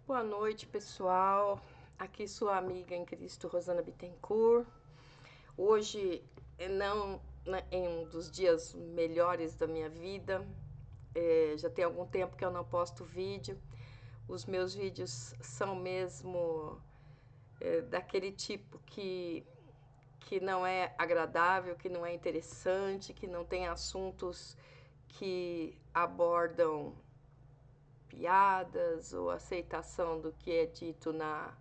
Boa noite, pessoal. Aqui sua amiga em Cristo, Rosana Bittencourt. Hoje não em um dos dias melhores da minha vida. Já tem algum tempo que eu não posto vídeo. Os meus vídeos são mesmo daquele tipo que não é agradável, que não é interessante, que não tem assuntos que abordam piadas ou aceitação do que é dito na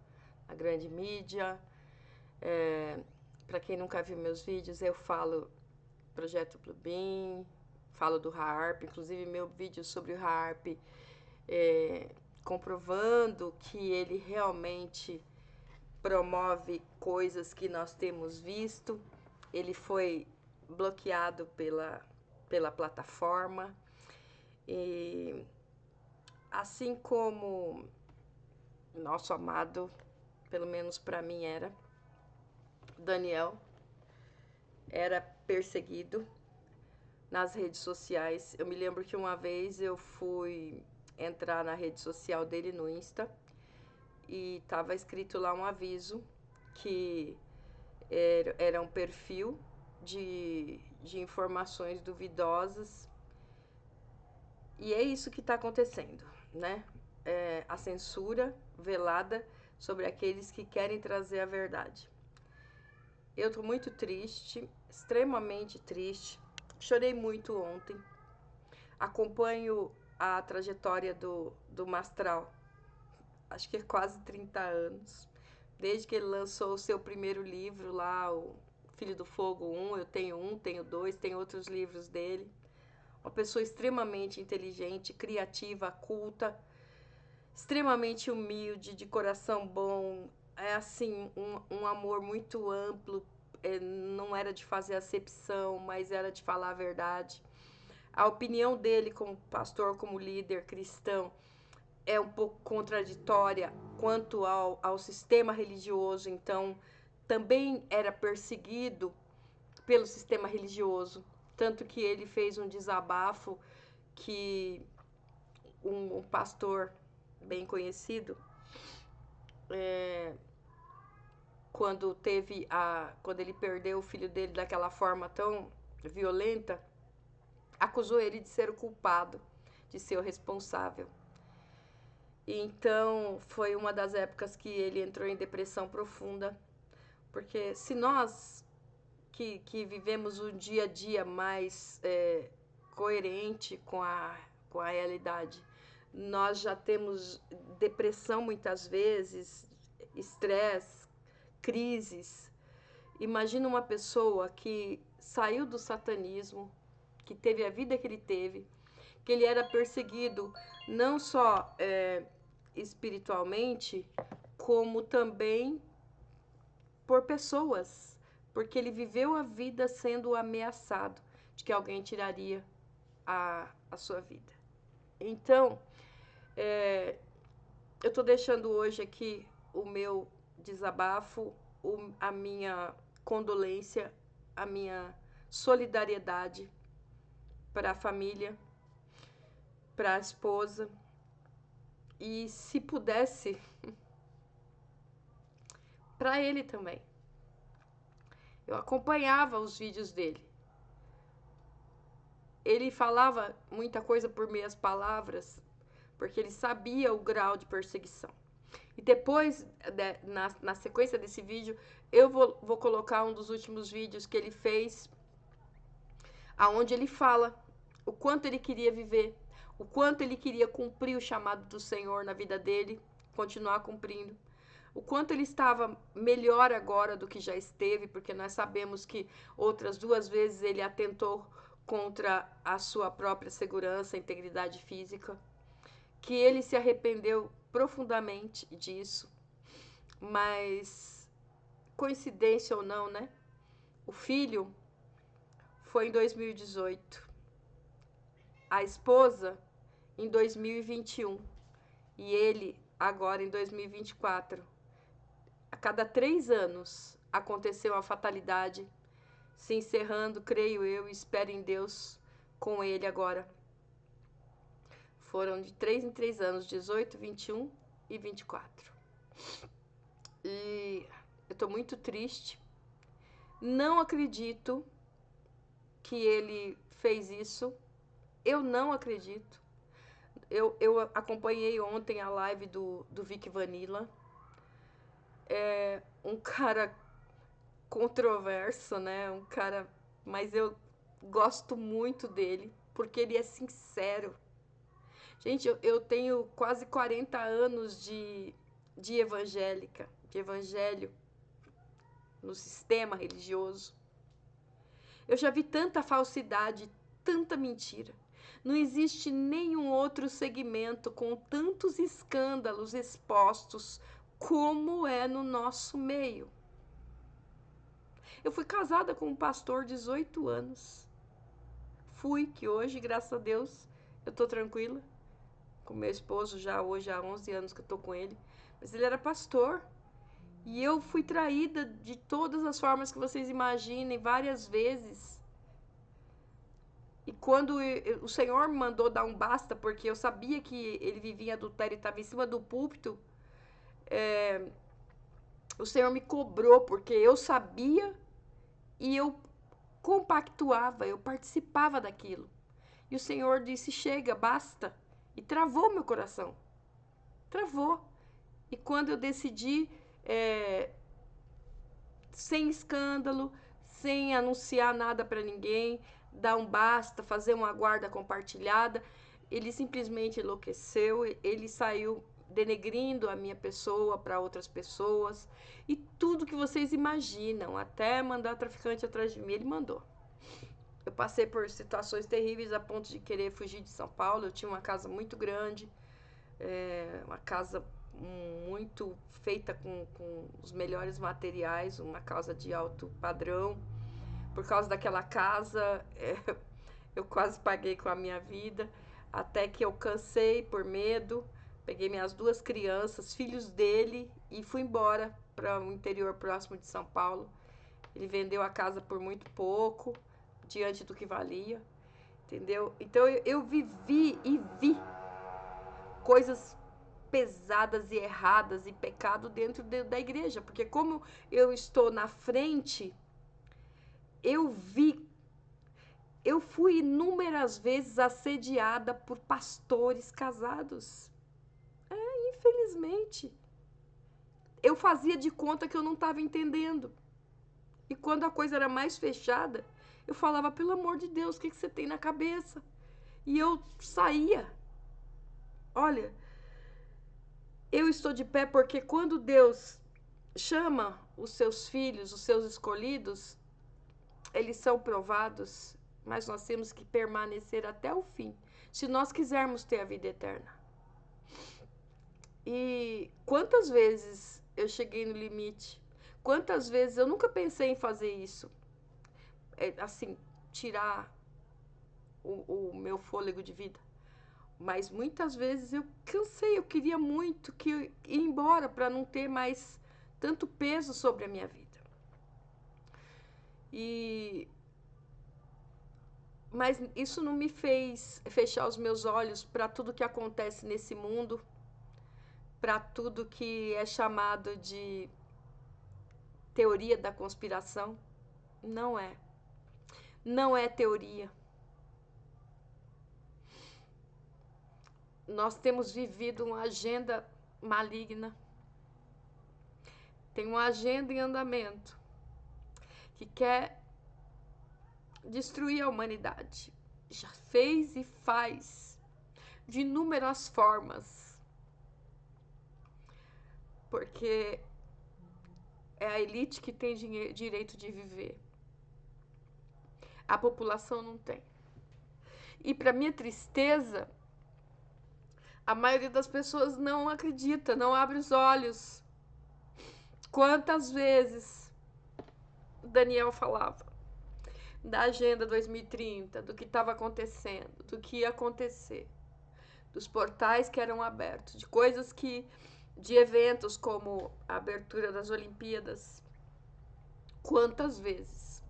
grande mídia. Para quem nunca viu meus vídeos, eu falo Projeto Bluebeam, falo do HAARP, inclusive meu vídeo sobre o HAARP, comprovando que ele realmente promove coisas que nós temos visto. Ele foi bloqueado pela plataforma. E assim como nosso amado, pelo menos para mim Daniel, era perseguido nas redes sociais. Eu me lembro que uma vez eu fui entrar na rede social dele no Insta e estava escrito lá um aviso que era um perfil de informações duvidosas. E é isso que está acontecendo, né? A censura velada sobre aqueles que querem trazer a verdade. Eu estou muito triste, extremamente triste. Chorei muito ontem. Acompanho a trajetória do Mastral, acho que é quase 30 anos. Desde que ele lançou o seu primeiro livro lá, o Filho do Fogo 1, eu tenho um, tenho dois, tenho outros livros dele. Uma pessoa extremamente inteligente, criativa, culta, extremamente humilde, de coração bom. É assim, um amor muito amplo. Não era de fazer acepção, mas era de falar a verdade. A opinião dele como pastor, como líder cristão, é um pouco contraditória quanto ao sistema religioso. Então, também era perseguido pelo sistema religioso. Tanto que ele fez um desabafo que um pastor bem conhecido, quando ele perdeu o filho dele daquela forma tão violenta, acusou ele de ser o culpado, de ser o responsável. Então foi uma das épocas que ele entrou em depressão profunda, porque se nós que vivemos um dia a dia mais coerente com a realidade, nós já temos depressão muitas vezes, estresse, crises. Imagina uma pessoa que saiu do satanismo, que teve a vida que ele teve, que ele era perseguido não só espiritualmente, como também por pessoas, porque ele viveu a vida sendo ameaçado de que alguém tiraria a sua vida. Então, eu estou deixando hoje aqui o meu desabafo, a minha condolência, a minha solidariedade para a família, para a esposa. E se pudesse, para ele também. Eu acompanhava os vídeos dele. Ele falava muita coisa por meias palavras, porque ele sabia o grau de perseguição. E depois, na sequência desse vídeo, eu vou colocar um dos últimos vídeos que ele fez, aonde ele fala o quanto ele queria viver, o quanto ele queria cumprir o chamado do Senhor na vida dele, continuar cumprindo, o quanto ele estava melhor agora do que já esteve, porque nós sabemos que outras 2 vezes ele atentou contra a sua própria segurança, integridade física, que ele se arrependeu profundamente disso, mas coincidência ou não, né? O filho foi em 2018, a esposa em 2021 e ele agora em 2024. A cada 3 anos aconteceu a fatalidade, se encerrando, creio eu, e espero em Deus com ele agora. Foram de 3 em 3 anos, 18, 21 2024. E eu tô muito triste. Não acredito que ele fez isso. Eu não acredito. Eu acompanhei ontem a live do Vic Vanilla. É um cara controverso, né? Um cara. Mas eu gosto muito dele, porque ele é sincero. Gente, eu tenho quase 40 anos de evangélica, de evangelho no sistema religioso. Eu já vi tanta falsidade, tanta mentira. Não existe nenhum outro segmento com tantos escândalos expostos como é no nosso meio. Eu fui casada com um pastor 18 anos. Que hoje, graças a Deus, eu tô tranquila. Com meu esposo já hoje há 11 anos que eu tô com ele. Mas ele era pastor. E eu fui traída de todas as formas que vocês imaginem, várias vezes. E quando o Senhor me mandou dar um basta, porque eu sabia que ele vivia em adultério e estava em cima do púlpito, o Senhor me cobrou, porque eu sabia e eu compactuava, eu participava daquilo. E o Senhor disse: chega, basta. E travou meu coração. Travou. E quando eu decidi, sem escândalo, sem anunciar nada para ninguém, dar um basta, fazer uma guarda compartilhada, ele simplesmente enlouqueceu, ele saiu denegrindo a minha pessoa para outras pessoas e tudo que vocês imaginam, até mandar traficante atrás de mim, ele mandou. Eu passei por situações terríveis a ponto de querer fugir de São Paulo. Eu tinha uma casa muito grande, uma casa muito feita com os melhores materiais, uma casa de alto padrão. Por causa daquela casa, eu quase paguei com a minha vida, até que eu cansei por medo, peguei minhas 2 crianças, filhos dele, e fui embora para o interior próximo de São Paulo. Ele vendeu a casa por muito pouco, diante do que valia, entendeu? Então eu vivi e vi coisas pesadas e erradas e pecado dentro da igreja, porque como eu estou na frente, eu fui inúmeras vezes assediada por pastores casados. Infelizmente. Eu fazia de conta que eu não estava entendendo. E quando a coisa era mais fechada, eu falava: pelo amor de Deus, o que você tem na cabeça? E eu saía. Olha, eu estou de pé porque quando Deus chama os seus filhos, os seus escolhidos, eles são provados, mas nós temos que permanecer até o fim, se nós quisermos ter a vida eterna. E quantas vezes eu cheguei no limite? Quantas vezes eu nunca pensei em fazer isso? Assim, tirar o meu fôlego de vida. Mas muitas vezes eu cansei, eu queria muito que eu ir embora para não ter mais tanto peso sobre a minha vida. Mas isso não me fez fechar os meus olhos para tudo que acontece nesse mundo, para tudo que é chamado de teoria da conspiração. Não é. Não é teoria. Nós temos vivido uma agenda maligna. Tem uma agenda em andamento que quer destruir a humanidade. Já fez e faz de inúmeras formas. Porque é a elite que tem direito de viver. A população não tem. E para minha tristeza, a maioria das pessoas não acredita, não abre os olhos. Quantas vezes Daniel falava da agenda 2030, do que estava acontecendo, do que ia acontecer, dos portais que eram abertos, de coisas que, de eventos como a abertura das Olimpíadas. Quantas vezes?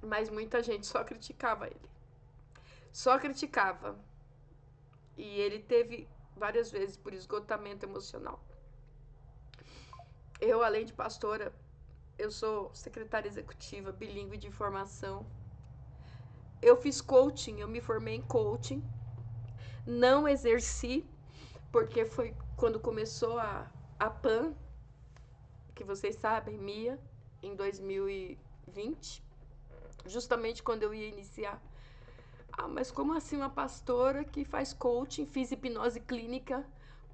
Mas muita gente só criticava ele. Só criticava. E ele teve várias vezes por esgotamento emocional. Eu, além de pastora, eu sou secretária executiva, bilíngue de formação. Eu fiz coaching, eu me formei em coaching. Não exerci, porque foi quando começou a PAN, que vocês sabem, Mia, em 2020, justamente quando eu ia iniciar. Ah, mas como assim uma pastora que faz coaching, fiz hipnose clínica?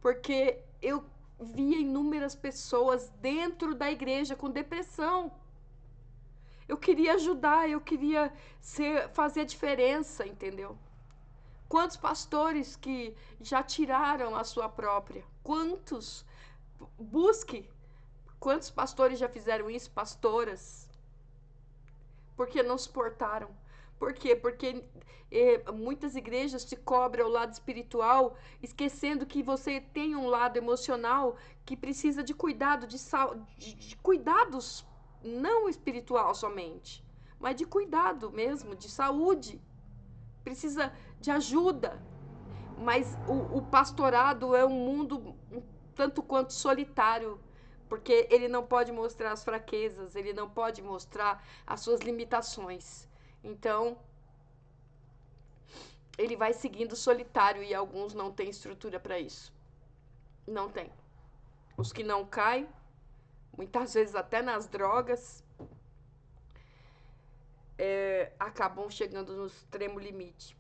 Porque eu via inúmeras pessoas dentro da igreja com depressão. Eu queria ajudar, eu queria fazer a diferença, entendeu? Quantos pastores que já tiraram a sua própria? Quantos? Busque. Quantos pastores já fizeram isso? Pastoras. Porque não suportaram. Por quê? Porque muitas igrejas te cobram o lado espiritual, esquecendo que você tem um lado emocional que precisa de cuidado, de cuidados, não espiritual somente, mas de cuidado mesmo, de saúde. Precisa de ajuda. Mas o pastorado é um mundo um tanto quanto solitário, porque ele não pode mostrar as fraquezas, ele não pode mostrar as suas limitações. Então, ele vai seguindo solitário e alguns não têm estrutura para isso. Não tem. Os que não caem, muitas vezes até nas drogas, acabam chegando no extremo limite.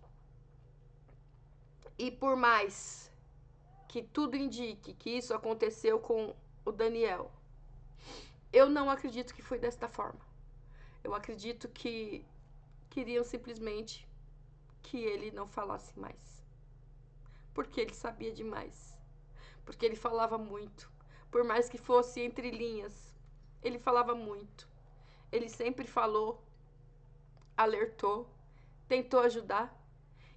E por mais que tudo indique que isso aconteceu com o Daniel, eu não acredito que foi desta forma. Eu acredito que queriam simplesmente que ele não falasse mais. Porque ele sabia demais. Porque ele falava muito. Por mais que fosse entre linhas, ele falava muito. Ele sempre falou, alertou, tentou ajudar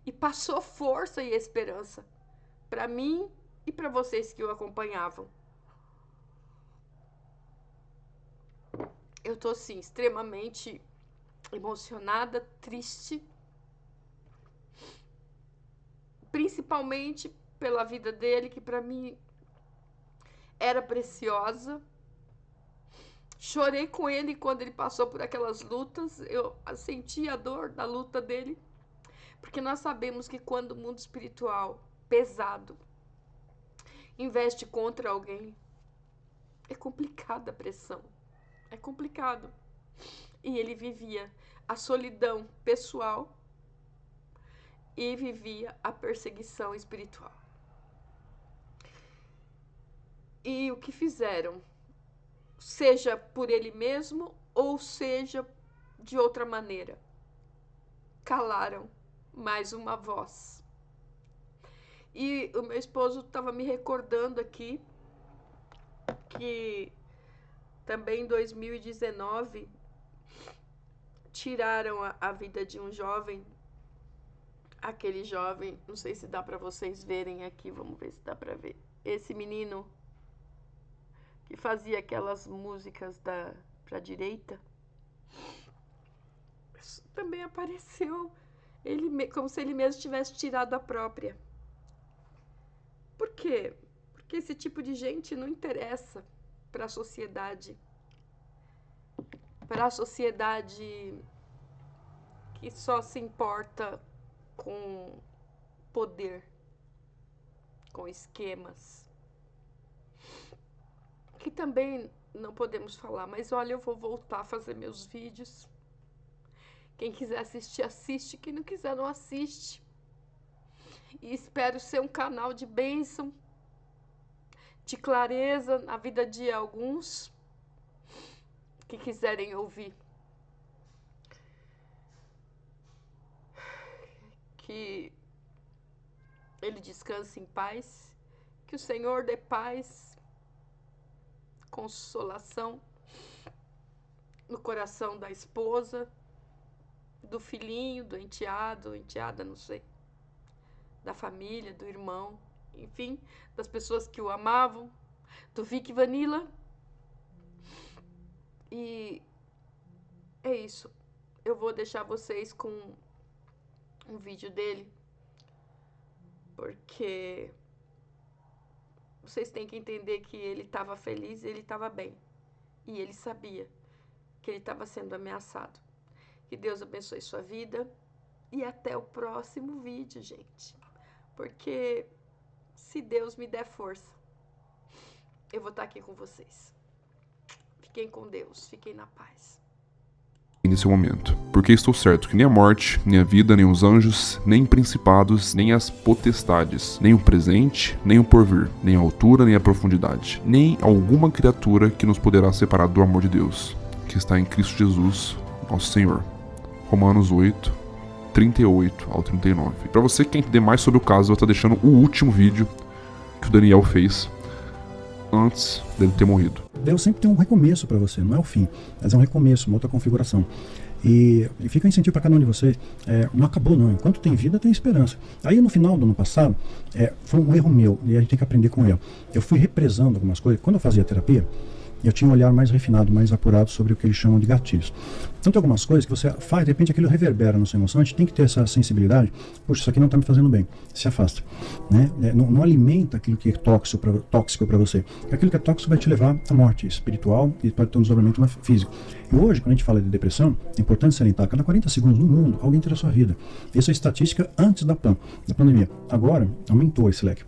e passou força e esperança para mim e para vocês que o acompanhavam. Eu tô sim extremamente emocionada, triste, principalmente pela vida dele, que para mim era preciosa. Chorei com ele quando ele passou por aquelas lutas, eu senti a dor da luta dele, porque nós sabemos que quando o mundo espiritual pesado investe contra alguém, é complicada a pressão, é complicado. E ele vivia a solidão pessoal e vivia a perseguição espiritual. E o que fizeram, seja por ele mesmo ou seja de outra maneira, calaram mais uma voz. E o meu esposo estava me recordando aqui que também em 2019 tiraram a vida de um jovem. Aquele jovem, não sei se dá para vocês verem aqui, vamos ver se dá para ver. Esse menino que fazia aquelas músicas pra direita, também apareceu ele, como se ele mesmo tivesse tirado a própria. Por quê? Porque esse tipo de gente não interessa para a sociedade. Para a sociedade que só se importa com poder, com esquemas. Que também não podemos falar, mas olha, eu vou voltar a fazer meus vídeos. Quem quiser assistir, assiste. Quem não quiser, não assiste. E espero ser um canal de bênção, de clareza na vida de alguns que quiserem ouvir. Que ele descanse em paz. Que o Senhor dê paz, consolação no coração da esposa, do filhinho, do enteado, enteada, não sei, da família, do irmão, enfim, das pessoas que o amavam, do Vic Vanilla. E é isso. Eu vou deixar vocês com um vídeo dele, porque porque vocês têm que entender que ele estava feliz e ele estava bem. E ele sabia que ele estava sendo ameaçado. Que Deus abençoe sua vida. E até o próximo vídeo, gente. Porque se Deus me der força, eu vou estar aqui com vocês. Fiquem com Deus, fiquem na paz. Nesse momento, porque estou certo que nem a morte, nem a vida, nem os anjos, nem principados, nem as potestades, nem o presente, nem o porvir, nem a altura, nem a profundidade, nem alguma criatura que nos poderá separar do amor de Deus, que está em Cristo Jesus, nosso Senhor. Romanos 8, 38 ao 39. Para você que quer entender mais sobre o caso, eu vou estar deixando o último vídeo que o Daniel fez antes dele ter morrido. Deus sempre tem um recomeço para você, não é o fim, mas é um recomeço, uma outra configuração. E fica um incentivo para cada um de vocês, não acabou não, enquanto tem vida tem esperança. Aí no final do ano passado, foi um erro meu, e a gente tem que aprender com ele. Eu fui represando algumas coisas, quando eu fazia terapia, eu tinha um olhar mais refinado, mais apurado sobre o que eles chamam de gatilhos. Então tem algumas coisas que você faz, de repente aquilo reverbera na sua emoção, a gente tem que ter essa sensibilidade, puxa, isso aqui não está me fazendo bem, se afasta. Né? Não alimenta aquilo que é tóxico para você, porque aquilo que é tóxico vai te levar à morte espiritual e pode ter um desdobramento físico. E hoje, quando a gente fala de depressão, é importante salientar, cada 40 segundos no mundo, alguém tira a sua vida. Essa é a estatística antes da pandemia. Agora, aumentou esse leque.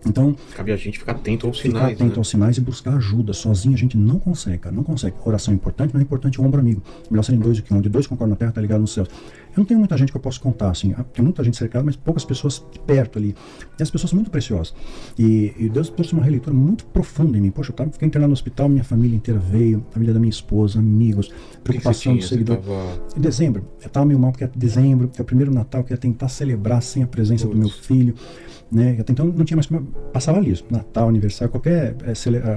Então, cabe a gente ficar atento aos sinais. Ficar atento aos sinais e buscar ajuda. Sozinho a gente não consegue, cara. Não consegue. Oração é importante, mas é importante o ombro amigo. Melhor serem dois do que um. De dois concordam na terra, tá ligado nos céus. Eu não tenho muita gente que eu posso contar, assim. Tem muita gente cercada, mas poucas pessoas perto ali. E as pessoas são muito preciosas. E Deus trouxe uma releitura muito profunda em mim. Poxa, eu fiquei internado no hospital, minha família inteira veio, a família da minha esposa, amigos, preocupação do seguidor. Em dezembro, eu estava meio mal, porque é dezembro, que é o primeiro Natal, que eu ia tentar celebrar sem a presença do meu filho. Né? Até então não tinha mais como, passava liso, Natal, aniversário, qualquer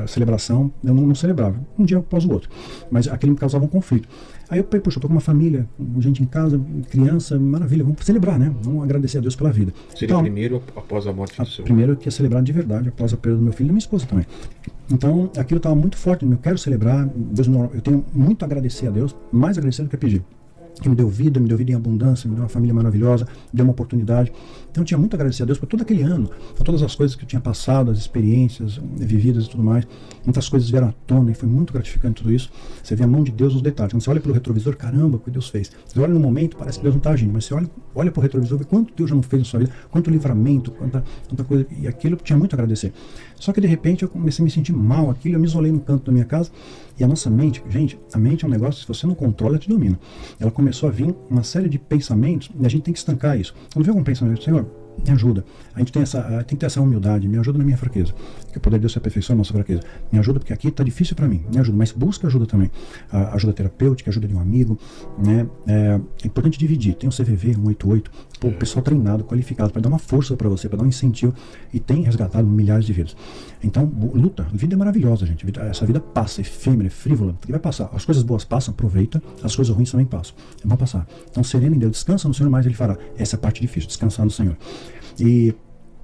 celebração, eu não celebrava, um dia após o outro, mas aquilo me causava um conflito. Aí eu falei, poxa, eu tô com uma família, com gente em casa, criança, maravilha, vamos celebrar, né? Vamos agradecer a Deus pela vida. Seria então, primeiro após a morte do seu filho? Primeiro que ia celebrar de verdade, após a perda do meu filho e da minha esposa também. Então aquilo estava muito forte, eu quero celebrar, Deus, eu tenho muito a agradecer a Deus, mais agradecer do que pedir. Que me deu vida em abundância, me deu uma família maravilhosa, me deu uma oportunidade. Então eu tinha muito a agradecer a Deus por todo aquele ano, por todas as coisas que eu tinha passado, as experiências vividas e tudo mais. Muitas coisas vieram à tona e foi muito gratificante tudo isso. Você vê a mão de Deus nos detalhes. Quando você olha pelo retrovisor, caramba, o que Deus fez. Você olha no momento, parece que Deus não está agindo, mas você olha pro retrovisor, vê quanto Deus já não fez na sua vida, quanto livramento, quanta coisa. E aquilo eu tinha muito a agradecer. Só que de repente eu comecei a me sentir mal, aquilo, eu me isolei no canto da minha casa. E a nossa mente, gente, a mente é um negócio, se você não controla, ela te domina. Ela começou a vir uma série de pensamentos e a gente tem que estancar isso. Quando vem algum pensamento, Senhor, me ajuda. A gente tem que ter essa humildade, me ajuda na minha fraqueza. Que o poder de Deus se aperfeiçoa na nossa fraqueza. Me ajuda porque aqui está difícil para mim, me ajuda, mas busca ajuda também. Ajuda terapêutica, ajuda de um amigo, né? É importante dividir. Tem o CVV 188, o pessoal treinado, qualificado, para dar uma força para você, para dar um incentivo, e tem resgatado milhares de vidas. Então, luta. Vida é maravilhosa, gente. Essa vida passa, é efêmera, é frívola, e vai passar. As coisas boas passam, aproveita, as coisas ruins também passam. Vão passar. Então, sereno em Deus, descansa no Senhor, mais Ele fará. Essa é a parte difícil, descansar no Senhor. E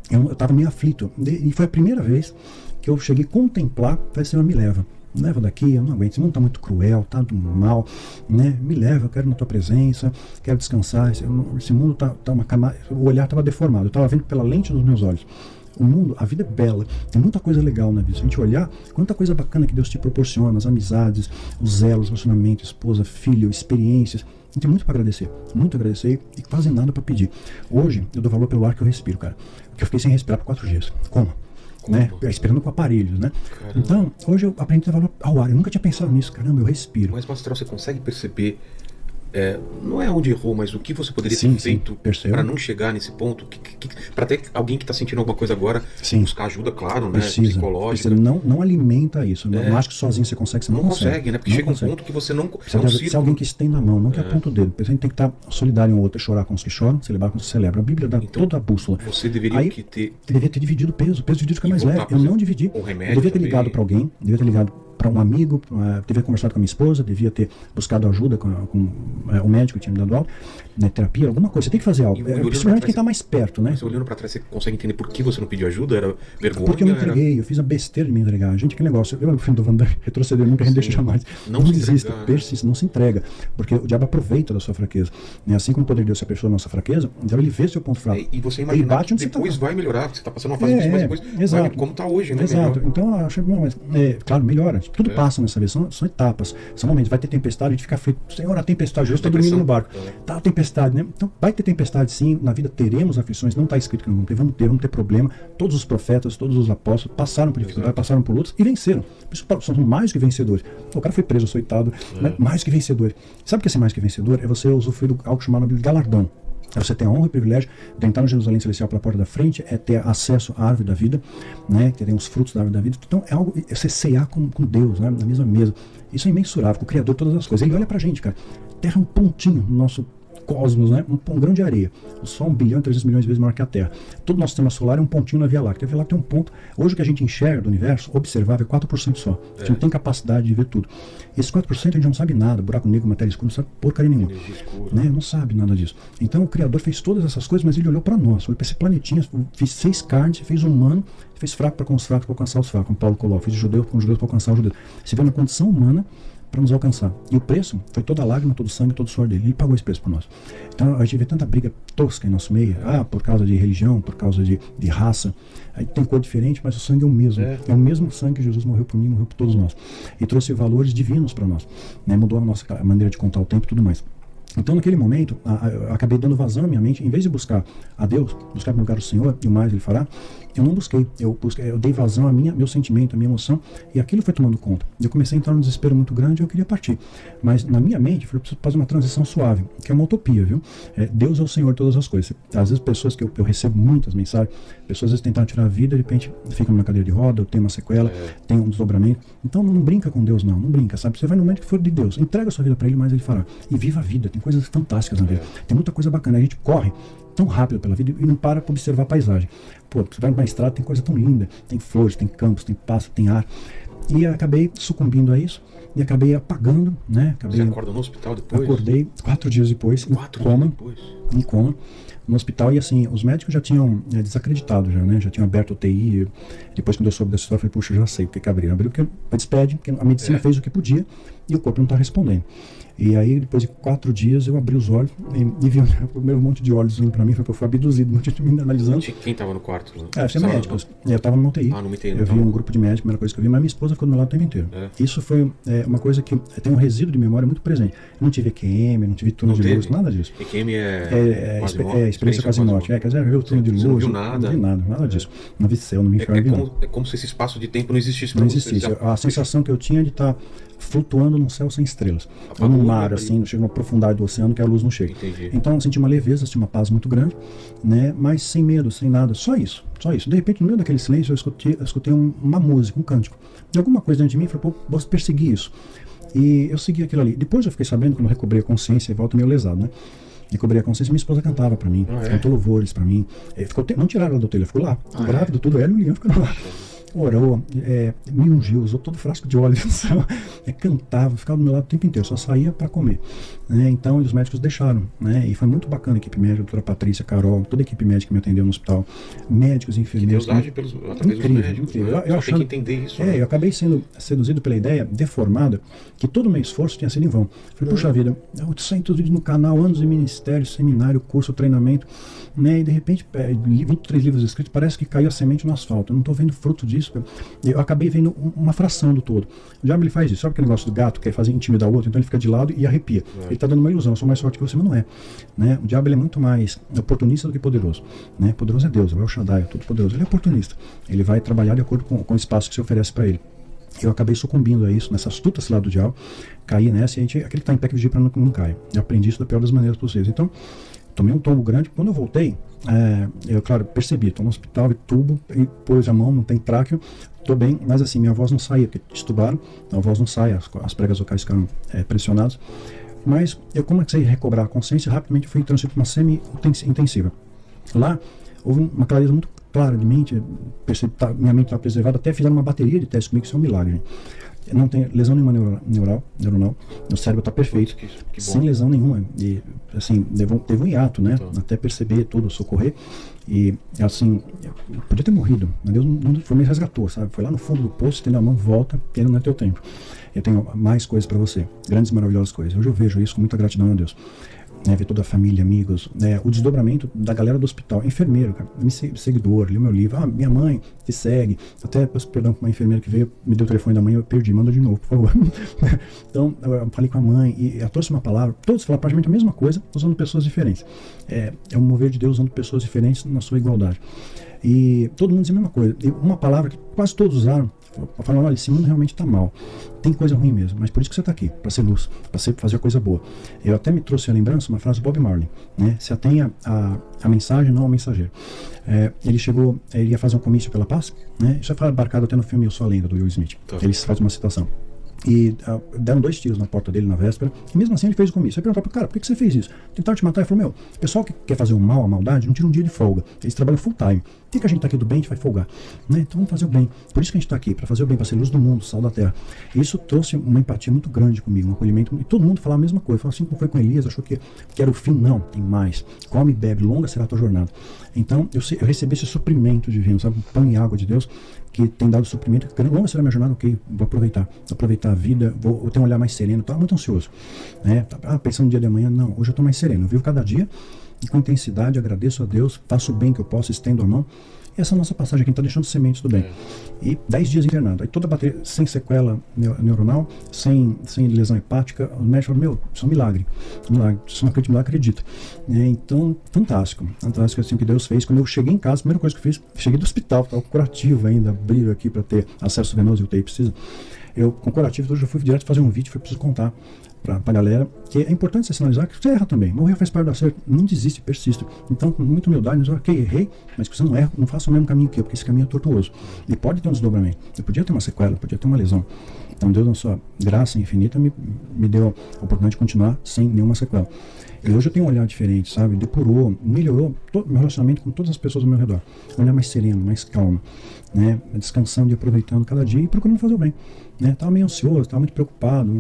eu estava meio aflito, e foi a primeira vez que eu cheguei a contemplar, falei, Senhor, me leva daqui, eu não aguento, esse mundo está muito cruel, está do mal, né? Me leva, eu quero na tua presença, quero descansar, esse mundo tá uma camada, o olhar estava deformado, eu estava vendo pela lente dos meus olhos. O mundo, a vida é bela, tem muita coisa legal na vida. Se a gente olhar, quanta coisa bacana que Deus te proporciona, as amizades, os elos, relacionamento, esposa, filho, experiências. Tem muito para agradecer e quase nada para pedir. Hoje, eu dou valor pelo ar que eu respiro, cara. Porque eu fiquei sem respirar por 4 dias. Como? Né? Respirando com aparelhos, né? Caramba. Então, hoje eu aprendi a dar valor ao ar. Eu nunca tinha pensado nisso, caramba, eu respiro. Mas, Mastral, você consegue perceber, não é onde errou, mas o que você poderia ter feito para não chegar nesse ponto? Para ter alguém que está sentindo alguma coisa agora, buscar ajuda, claro, né? Psicológica. Não alimenta isso. Não acho que sozinho você consegue, você não consegue, né? Porque chega um ponto que você não precisa alguém que estenda a mão, não que aponta o dedo. A gente tem que estar solidário um ao outro, chorar com os que choram, celebrar com os que celebram. A Bíblia dá toda a bússola. Você deveria deveria ter dividido o peso dividido fica mais leve. Eu não dividi. Eu devia ter ligado para alguém, devia ter ligado para um amigo, devia ter conversado com a minha esposa, devia ter buscado ajuda com o médico que tinha me dado aula, né, terapia, alguma coisa. Você tem que fazer algo. Principalmente quem está mais perto, né? Você olhando para trás, você consegue entender por que você não pediu ajuda? Era vergonha? Porque eu me entreguei, eu fiz a besteira de me entregar. Gente, que negócio. Eu, no filme do Van Damme, retroceder nunca, a gente deixa jamais. Não desista, persista, não se entrega. Porque o diabo aproveita da sua fraqueza. Né? Assim como o poder de Deus se aperfeiçoa na nossa fraqueza, o diabo ele vê seu ponto fraco. E você imagina que depois vai melhorar, porque você está passando uma fase difícil, mas depois vai, como está hoje, né? Exato. Melhor. Então, eu achei, mas, claro, melhora. Tudo passa nessa vez, são etapas. São momentos, vai ter tempestade, a gente fica aflito. Senhor, a tempestade, eu estou dormindo no barco. Tá a tempestade, né? Então, vai ter tempestade sim, na vida teremos aflições, não está escrito que não vamos ter problema. Todos os profetas, todos os apóstolos passaram por dificuldade, passaram por lutas e venceram. Por isso, são mais que vencedores. O cara foi preso, açoitado, mas mais que vencedor. Sabe o que é ser mais que vencedor? É você usufruir algo chamado de galardão. É você ter a honra e o privilégio de entrar no Jerusalém Celestial pela porta da frente, é ter acesso à árvore da vida, né, que tem os frutos da árvore da vida. Então é algo, é você ceiar com Deus, né, na mesma mesa. Isso é imensurável, com o Criador de todas as coisas. Ele olha pra gente, cara. Terra é um pontinho no nosso cosmos, né? Um grão de areia. O Sol 1 bilhão e 300 milhões de vezes maior que a Terra. Todo o nosso sistema solar é um pontinho na Via Láctea. A Via Láctea é um ponto. Hoje o que a gente enxerga do universo, observável, é 4% só. A gente não tem capacidade de ver tudo. Esses 4% a gente não sabe nada. Buraco negro, matéria escura, não sabe porcaria nenhuma. Né? Não sabe nada disso. Então o Criador fez todas essas coisas, mas ele olhou para nós. Olhou para esse planetinha, fez 6 carnes, fez um humano, fez fraco para com os fracos para alcançar os fracos, como Paulo coloca. Fez judeu com os judeus para alcançar os judeus. Você vê na condição humana para nos alcançar. E o preço foi toda a lágrima, todo o sangue, todo o suor dele. Ele pagou esse preço por nós. Então a gente vê tanta briga tosca em nosso meio, por causa de religião, por causa de raça. Aí tem cor diferente, mas o sangue é o mesmo. É o mesmo sangue que Jesus morreu por mim, morreu por todos nós. E trouxe valores divinos para nós. Né? Mudou a nossa maneira de contar o tempo e tudo mais. Então, naquele momento, eu acabei dando vazão à minha mente. Em vez de buscar a Deus, buscar no lugar do Senhor e o mais Ele fará, eu não busquei. Eu dei vazão meu sentimento, a minha emoção, e aquilo foi tomando conta. Eu comecei a entrar num desespero muito grande e eu queria partir. Mas na minha mente, eu falei, eu preciso fazer uma transição suave, que é uma utopia, viu? Deus é o Senhor de todas as coisas. Às vezes, pessoas que eu recebo muitas mensagens, pessoas às vezes tentaram tirar a vida, de repente ficam numa cadeira de roda, ou tem uma sequela, tem um desdobramento. Então, não brinca com Deus, não brinca, sabe? Você vai no momento que for de Deus, entrega a sua vida para Ele, mas Ele fará. E viva a vida, tem coisas fantásticas na vida. Tem muita coisa bacana, a gente corre tão rápido pela vida e não para observar a paisagem. Pô, você vai numa estrada, tem coisa tão linda, tem flores, tem campos, tem pasto, tem ar. E acabei sucumbindo a isso e acabei apagando, né? Você acordou no hospital depois? Acordei 4 dias depois, em coma, no hospital. E assim, os médicos já tinham desacreditado já, né? Já tinham aberto o TI. Depois, quando eu soube dessa história, eu falei, puxa, já sei porque que abriram. Abriu porque despede, porque a medicina fez o que podia e o corpo não está respondendo. E aí, depois de 4 dias, eu abri os olhos e vi o primeiro monte de olhos vindo pra mim. Foi porque eu fui abduzido, um monte de me analisando. Quem tava no quarto? Tinha médicos. Eu tava no UTI. No UTI. Eu vi um grupo de médicos, a primeira coisa que eu vi, mas minha esposa ficou do meu lado o tempo inteiro. Isso foi uma coisa que tem um resíduo de memória muito presente. Eu não tive EQM, não tive túnel de luz, nada disso. EQM experiência quase morte. Quer dizer, eu vi o túnel de luz. Não viu nada. Não vi nada disso. Não vi céu, não vi inferno. É como se esse espaço de tempo não existisse. Não existisse. A sensação que eu tinha de estar flutuando num céu sem estrelas. Ou num mar, assim, não chega numa profundidade do oceano que a luz não chega. Entendi. Então eu senti uma leveza, senti uma paz muito grande, né? Mas sem medo, sem nada, só isso. De repente, no meio daquele silêncio, eu escutei uma música, um cântico. E alguma coisa dentro de mim falou, pô, vou perseguir isso. E eu segui aquilo ali. Depois eu fiquei sabendo, quando eu recobrei a consciência, e volta meio lesado, né? Recobrei a consciência, minha esposa cantava pra mim, cantou louvores pra mim. Não tiraram ela do hotel, ficou lá, grávida, tudo, ela e o William ficaram lá. Orou, me ungiu, usou todo o frasco de óleo, cantava, ficava do meu lado o tempo inteiro, só saía para comer. Né? Então os médicos deixaram, né? E foi muito bacana a equipe médica, a doutora Patrícia, Carol, toda a equipe médica que me atendeu no hospital, médicos, enfermeiros. Que Deus age através dos médicos, né? Eu tem que entender isso. Eu acabei sendo seduzido pela ideia deformada que todo o meu esforço tinha sido em vão. Falei, puxa vida, 800 vídeos no canal, anos de ministério, seminário, curso, treinamento, né? E de repente, 23 livros escritos, parece que caiu a semente no asfalto. Eu não estou vendo fruto disso. Eu acabei vendo uma fração do todo. O diabo ele faz isso, sabe aquele negócio do gato que quer fazer intimidar o outro, então ele fica de lado e arrepia. Ele está dando uma ilusão, eu sou mais forte que você, mas não é. Né? O diabo ele é muito mais oportunista do que poderoso. Né? Poderoso é Deus, é o El Shaddai, é todo poderoso. Ele é oportunista. Ele vai trabalhar de acordo com o espaço que se oferece para ele. Eu acabei sucumbindo a isso, nessa astuta cilada do diabo, caí nessa e aquele que está em pé que vigia para não cair. Eu aprendi isso da pior das maneiras possíveis. Então, tomei um tombo grande. Quando eu voltei, eu, claro, percebi, estou no hospital, tubo, e pôs a mão, não tem tráqueo, estou bem, mas assim, minha voz não saía, porque estubaram, a voz não sai, as pregas vocais ficaram pressionadas. Mas eu comecei a recobrar a consciência e rapidamente fui transferido para uma semi-intensiva. Lá, houve uma clareza muito clara de mente, minha mente está preservada, até fizeram uma bateria de testes comigo, isso é um milagre. Não tem lesão nenhuma neuronal, o cérebro está perfeito, que sem lesão nenhuma. E assim, teve um hiato, né? Então. Até perceber tudo, socorrer. E assim, eu podia ter morrido, mas Deus não foi, me resgatou, sabe? Foi lá no fundo do poço, estendeu a mão, volta, que ainda não é teu tempo. Eu tenho mais coisas para você, grandes e maravilhosas coisas. Hoje eu vejo isso com muita gratidão a Deus. Ver toda a família, amigos, o desdobramento da galera do hospital, enfermeiro, cara, seguidor, li o meu livro, minha mãe te segue, até peço perdão para uma enfermeira que veio, me deu o telefone da mãe, eu perdi, manda de novo, por favor. Então, eu falei com a mãe, e ela trouxe uma palavra, todos falaram praticamente a mesma coisa, usando pessoas diferentes. É um mover de Deus usando pessoas diferentes na sua igualdade. E todo mundo dizia a mesma coisa, e uma palavra que quase todos usaram, falando, olha, esse mundo realmente está mal, tem coisa ruim mesmo, mas por isso que você está aqui, para ser luz, para fazer coisa boa. Eu até me trouxe a lembrança, uma frase do Bob Marley, né? Se atenha a mensagem, não ao mensageiro. Ele chegou, ele ia fazer um comício pela paz, né? Isso foi embarcado até no filme Eu Sou a Lenda, do Will Smith. Ele faz uma citação. E deram 2 tiros na porta dele na véspera, e mesmo assim ele fez o comício. Aí perguntaram pro cara, por que você fez isso? Tentaram te matar? Ele falou, o pessoal que quer fazer o mal, a maldade, não tira um dia de folga. Eles trabalham full time. Por que a gente tá aqui do bem, a gente vai folgar? Né? Então vamos fazer o bem. Por isso que a gente tá aqui, para fazer o bem, para ser luz do mundo, sal da terra. E isso trouxe uma empatia muito grande comigo, um acolhimento. E todo mundo falava a mesma coisa. Falou assim como foi com Elias, achou que era o fim. Não, tem mais. Come e bebe, longa será a tua jornada. Então eu recebi esse suprimento divino, sabe? Pão e água de Deus, que tem dado suprimento. Longa será a minha jornada, ok, vou aproveitar a vida, vou ter um olhar mais sereno. Estava muito ansioso, né? Pensando no dia de amanhã, não, hoje eu estou mais sereno, eu vivo cada dia e com intensidade, agradeço a Deus, faço o bem que eu posso, estendo a mão. E essa é a nossa passagem aqui, está deixando sementes do bem. E 10 dias internado, aí toda a bateria, sem sequela neuronal, sem lesão hepática. O médico falou, isso é um milagre, se não acredita, acredita. Então, fantástico assim que Deus fez. Quando eu cheguei em casa, a primeira coisa que eu fiz, cheguei do hospital, estava curativo ainda, abriram aqui para ter acesso venoso e UTI precisa. Eu, com curativo, hoje eu fui direto fazer um vídeo, preciso contar para a galera, que é importante você sinalizar que você erra também. Morrer faz parte do acerto, não desiste, persista. Então, com muita humildade, diz, ok, errei, mas que você não erra, não faça o mesmo caminho que eu, porque esse caminho é tortuoso. E pode ter um desdobramento. Eu podia ter uma sequela, podia ter uma lesão. Então, Deus, na sua graça infinita, me deu a oportunidade de continuar sem nenhuma sequela. E hoje eu tenho um olhar diferente, sabe? Depurou, melhorou todo o meu relacionamento com todas as pessoas ao meu redor. Um olhar mais sereno, mais calmo, né? Descansando e aproveitando cada dia e procurando fazer o bem. Né? Tava meio ansioso, tava muito preocupado.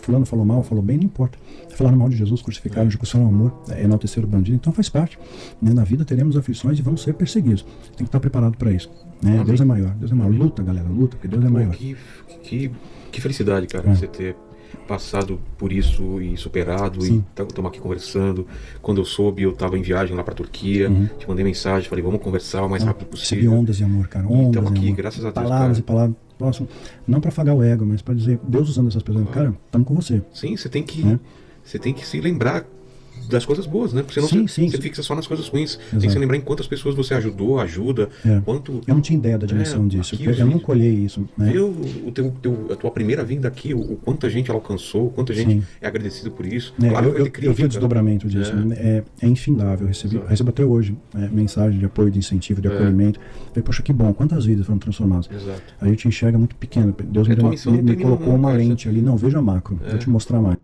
Fulano falou mal, falou bem, não importa. Falaram mal de Jesus, crucificaram, execução ao amor, enalteceram o bandido. Então faz parte. Né? Na vida teremos aflições e vamos ser perseguidos. Tem que estar preparado para isso. Né? Deus é maior, Deus é maior. Luta, galera, luta, porque Deus é maior. Que felicidade, cara, você ter passado por isso e superado. Sim. E estamos aqui conversando. Quando eu soube, eu estava em viagem lá para a Turquia, te mandei mensagem, falei, vamos conversar o mais rápido possível. Recebi ondas de amor, cara, ondas estamos aqui, amor. Graças a Deus, palavras cara. E palavras, não para afagar o ego, mas para dizer, Deus usando essas pessoas, cara, estamos com você. Sim, você tem que se lembrar das coisas boas, né? Porque senão você fixa só nas coisas ruins. Exato. Tem que se lembrar em quantas pessoas você ajuda. Quanto... Eu não tinha ideia da dimensão disso. Eu não colhei isso. Né? A tua primeira vinda aqui, o quanta gente ela alcançou, quanta gente é agradecido por isso. Claro, eu vi o desdobramento disso. É infindável. Eu recebo até hoje mensagem de apoio, de incentivo, de acolhimento. Falei, poxa, que bom, quantas vidas foram transformadas. Exato. A gente enxerga muito pequeno. Deus me colocou uma lente ali. Não, veja macro. Vou te mostrar mais.